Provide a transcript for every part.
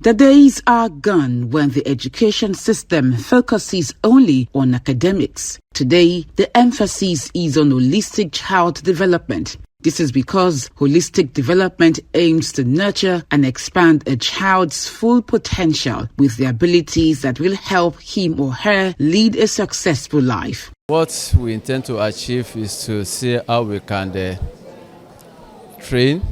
The days are gone when the education system focuses only on academics. Today, the emphasis is on holistic child development. This is because holistic development aims to nurture and expand a child's full potential with the abilities that will help him or her lead a successful life. What we intend to achieve is to see how we can train,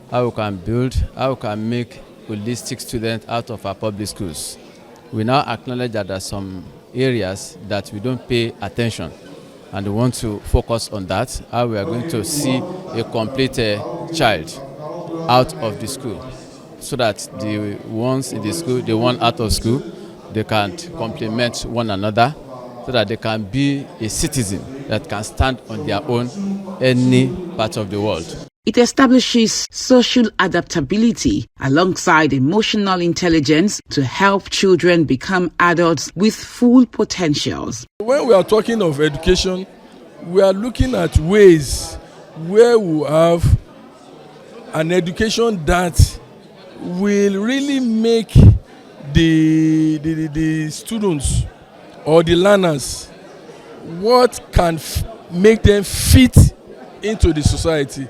how we can build, how we can make holistic students out of our public schools. We now acknowledge that there are some areas that we don't pay attention, and we want to focus on that, how we are going to see a complete child out of the school, so that the ones in the school, the one out of school, they can complement one another, so that they can be a citizen that can stand on their own any part of the world. It establishes social adaptability alongside emotional intelligence to help children become adults with full potentials. When we are talking of education, we are looking at ways where we have an education that will really make the students or the learners what can make them fit into the society.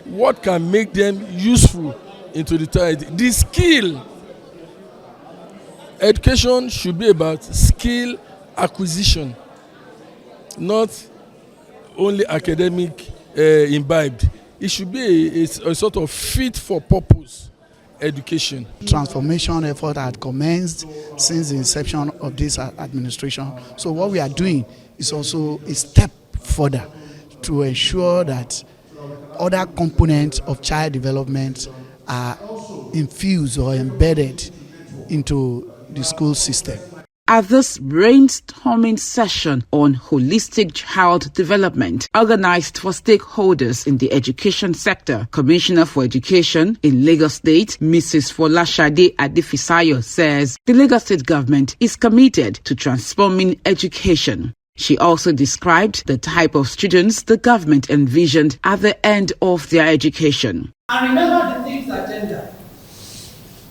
What can make them useful into the society? The skill. Education should be about skill acquisition, not only academic imbibed. It should be a sort of fit for purpose education. Transformation effort had commenced since the inception of this administration. So what we are doing is also a step further to ensure that other components of child development are infused or embedded into the school system. At this brainstorming session on holistic child development, organized for stakeholders in the education sector, Commissioner for Education in Lagos State, Mrs. Folashade Adefisayo, says the Lagos State government is committed to transforming education. She also described the type of students the government envisioned at the end of their education. And remember the things agenda.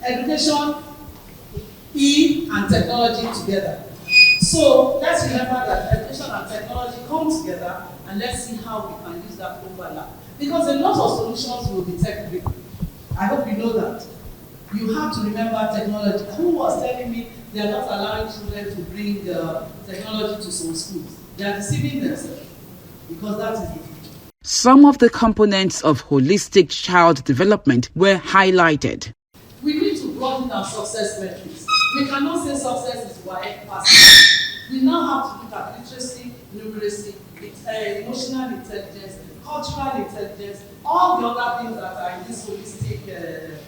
Education, and technology together. So let's remember that education and technology come together, and let's see how we can use that overlap. Because a lot of solutions will be tech-driven. I hope you know that. You have to remember technology. Who was telling me they are not allowing children to bring technology to some schools? They are deceiving themselves, because that is the future. Some of the components of holistic child development were highlighted. We need to broaden our success metrics. We cannot say success is YF passing. We now have to look at literacy, numeracy, emotional intelligence, cultural intelligence, all the other things that are in this holistic.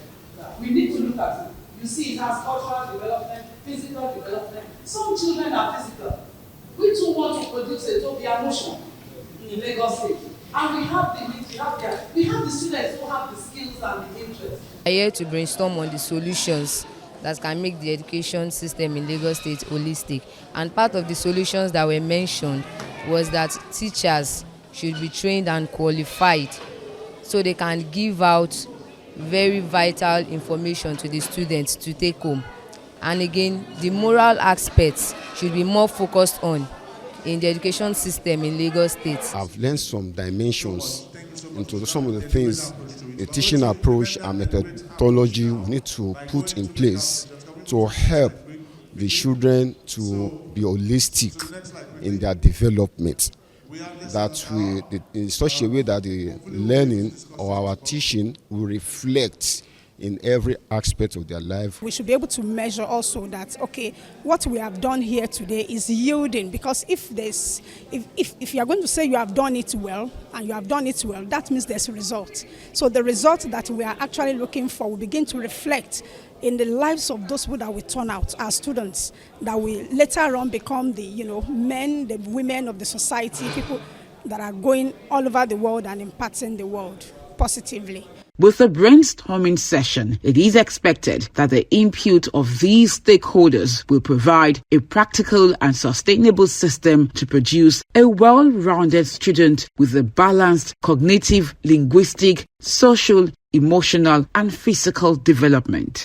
We need to look at it. You see, it has cultural development, physical development. Some children are physical. We too want to produce a Tobia motion in Lagos State. And we have the need, we have the students who have the skills and the interest. I here to brainstorm on the solutions that can make the education system in Lagos State holistic. And part of the solutions that were mentioned was that teachers should be trained and qualified so they can give out very vital information to the students to take home. And again, the moral aspects should be more focused on in the education system in Lagos State. I've learned some dimensions into some of the things, the teaching approach and methodology we need to put in place to help the children to be holistic in their development. That we, in such a way that the learning or our teaching will reflect in every aspect of their life. We should be able to measure also that, okay, what we have done here today is yielding, because if you are going to say you have done it well, and you have done it well, that means there's a result. So the result that we are actually looking for will begin to reflect in the lives of those people that we turn out as students, that will later on become the men, the women of the society, people that are going all over the world and impacting the world positively. With the brainstorming session, it is expected that the input of these stakeholders will provide a practical and sustainable system to produce a well-rounded student with a balanced cognitive, linguistic, social, emotional, and physical development.